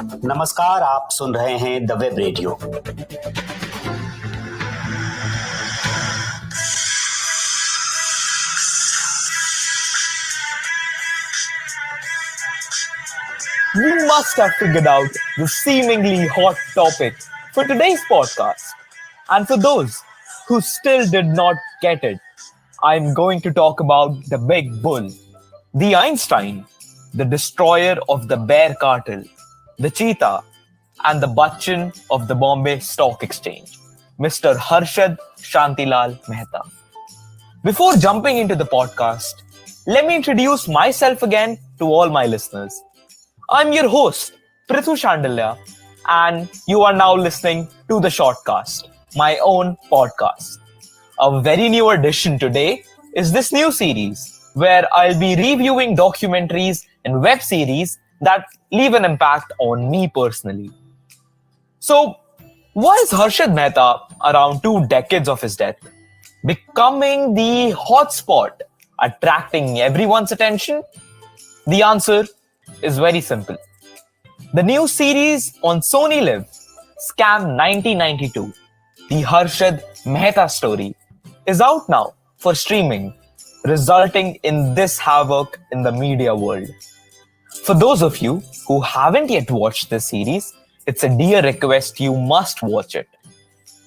नमस्कार, आप सुन रहे हैं the web radio. You must have figured out the seemingly hot topic for today's podcast. And for those who still did not get it, I'm going to talk about the big bull, the Einstein, the destroyer of the bear cartel, the cheetah, and the Bachchan of the Bombay Stock Exchange, Mr. Harshad Shantilal Mehta. Before jumping into the podcast, let me introduce myself again to all my listeners. I'm your host, Prithu Shandilya, and you are now listening to The Shortcast, my own podcast. A very new addition today is this new series where I'll be reviewing documentaries and web series that leave an impact on me personally. So, why is Harshad Mehta around 2 decades of his death becoming the hotspot, attracting everyone's attention? The answer is very simple. The new series on Sony Live, Scam 1992, the Harshad Mehta story, is out now for streaming, resulting in this havoc in the media world. For those of you who haven't yet watched this series, it's a dear request you must watch it.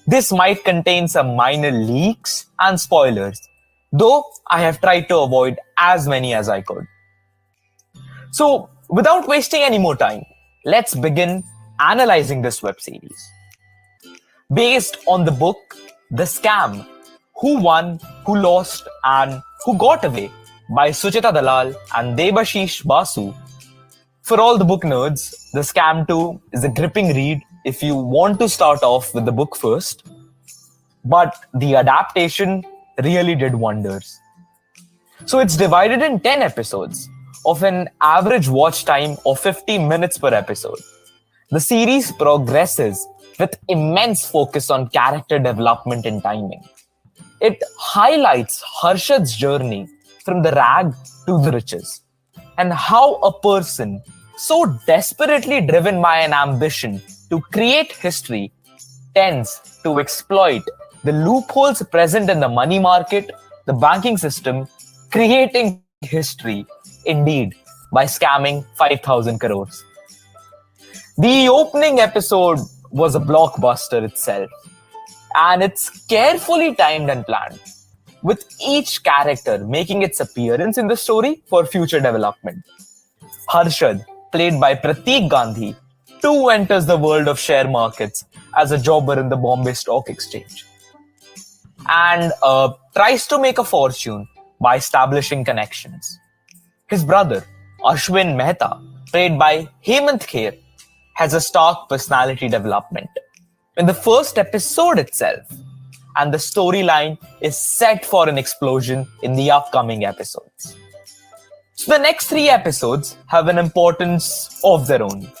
This might contain some minor leaks and spoilers, though I have tried to avoid as many as I could. So, without wasting any more time, let's begin analyzing this web series. Based on the book The Scam, Who Won, Who Lost and Who Got Away by Suchita Dalal and Debashish Basu. For all the book nerds, The Scam 2 is a gripping read if you want to start off with the book first. But the adaptation really did wonders. So it's divided in 10 episodes of an average watch time of 50 minutes per episode. The series progresses with immense focus on character development and timing. It highlights Harshad's journey from the rag to the riches and how a person so desperately driven by an ambition to create history tends to exploit the loopholes present in the money market, the banking system, creating history, indeed, by scamming 5,000 crores. The opening episode was a blockbuster itself, and it's carefully timed and planned, with each character making its appearance in the story for future development. Harshad, played by Prateek Gandhi, too enters the world of share markets as a jobber in the Bombay Stock Exchange and tries to make a fortune by establishing connections. His brother, Ashwin Mehta, played by Hemant Kher, has a stark personality development in the first episode itself, and the storyline is set for an explosion in the upcoming episodes. So the next 3 episodes have an importance of their own,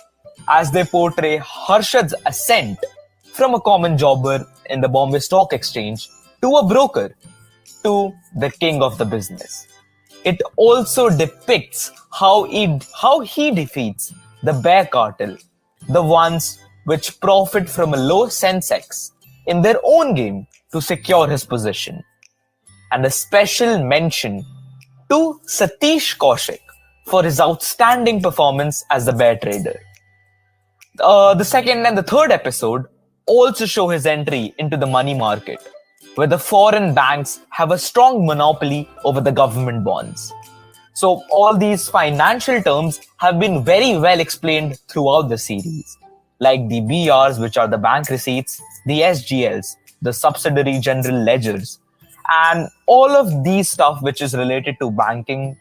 as they portray Harshad's ascent from a common jobber in the Bombay Stock Exchange to a broker to the king of the business. It also depicts how he defeats the bear cartel, the ones which profit from a low Sensex in their own game to secure his position. And a special mention to Satish Kaushik for his outstanding performance as the bear trader. The second and the third episode also show his entry into the money market, where the foreign banks have a strong monopoly over the government bonds. So all these financial terms have been very well explained throughout the series, like the BRs, which are the bank receipts, the SGLs, the subsidiary general ledgers, and all of these stuff which is related to banking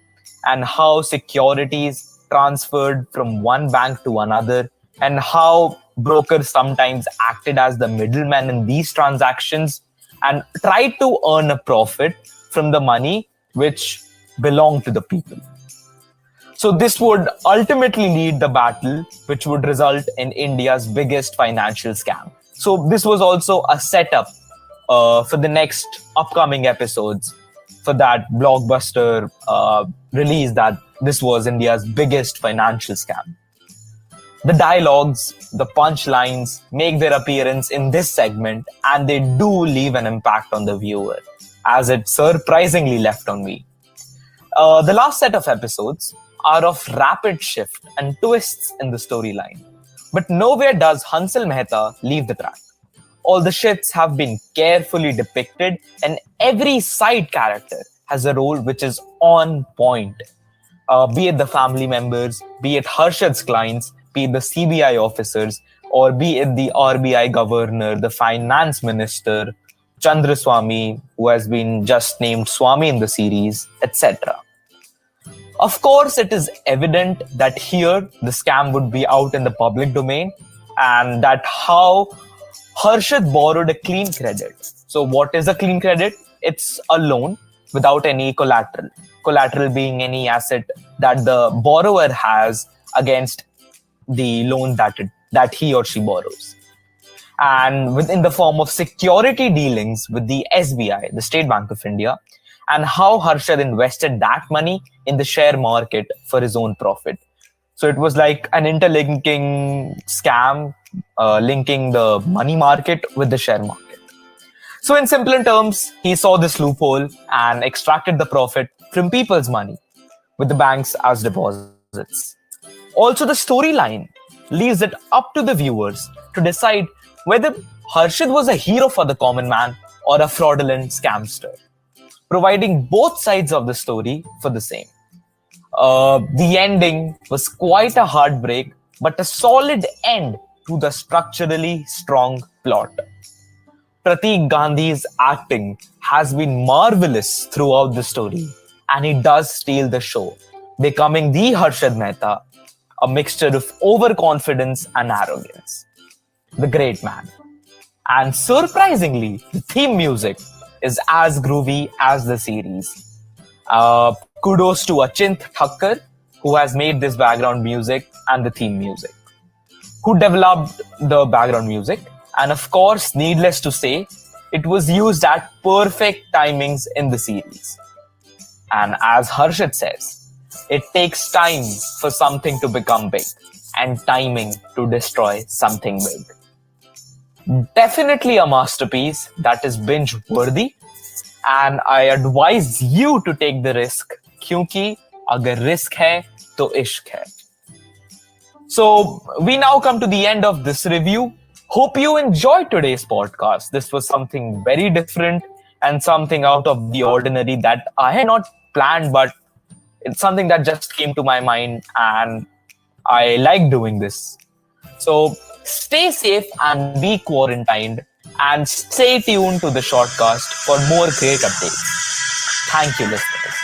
and how securities transferred from one bank to another and how brokers sometimes acted as the middleman in these transactions and tried to earn a profit from the money which belonged to the people. So this would ultimately lead the battle which would result in India's biggest financial scam. So this was also a setup for the next upcoming episodes for that blockbuster release that this was India's biggest financial scam. The dialogues, the punchlines make their appearance in this segment, and they do leave an impact on the viewer, as it surprisingly left on me. The last set of episodes are of rapid shift and twists in the storyline, but nowhere does Hansal Mehta leave the track. All the shifts have been carefully depicted, and every side character has a role which is on point. Be it the family members, be it Harshad's clients, be it the CBI officers, or be it the RBI governor, the finance minister, Chandraswamy, who has been just named Swami in the series, etc. Of course, it is evident that here the scam would be out in the public domain, and that how Harshad borrowed a clean credit. So what is a clean credit? It's a loan without any collateral. Collateral being any asset that the borrower has against the loan that he or she borrows. And within the form of security dealings with the SBI, the State Bank of India, and how Harshad invested that money in the share market for his own profit. So it was like an interlinking scam, linking the money market with the share market. So in simpler terms, he saw this loophole and extracted the profit from people's money with the banks as deposits. Also, the storyline leaves it up to the viewers to decide whether Harshad was a hero for the common man or a fraudulent scamster, providing both sides of the story for the same. The ending was quite a heartbreak, but a solid end to the structurally strong plot. Pratik Gandhi's acting has been marvelous throughout the story, and he does steal the show, becoming the Harshad Mehta, a mixture of overconfidence and arrogance. The great man. And surprisingly, the theme music is as groovy as the series. Kudos to Achint Thakkar, who has made this background music and the theme music, who developed the background music. And of course, needless to say, it was used at perfect timings in the series. And as Harshad says, it takes time for something to become big and timing to destroy something big. Definitely a masterpiece that is binge worthy, and I advise you to take the risk, क्योंकि अगर risk है तो इश्क है. So we now come to the end of this review. Hope you enjoyed today's podcast. This was something very different and something out of the ordinary that I had not planned, but it's something that just came to my mind, and I like doing this. So stay safe and be quarantined, and stay tuned to the shortcast for more great updates. Thank you, listeners.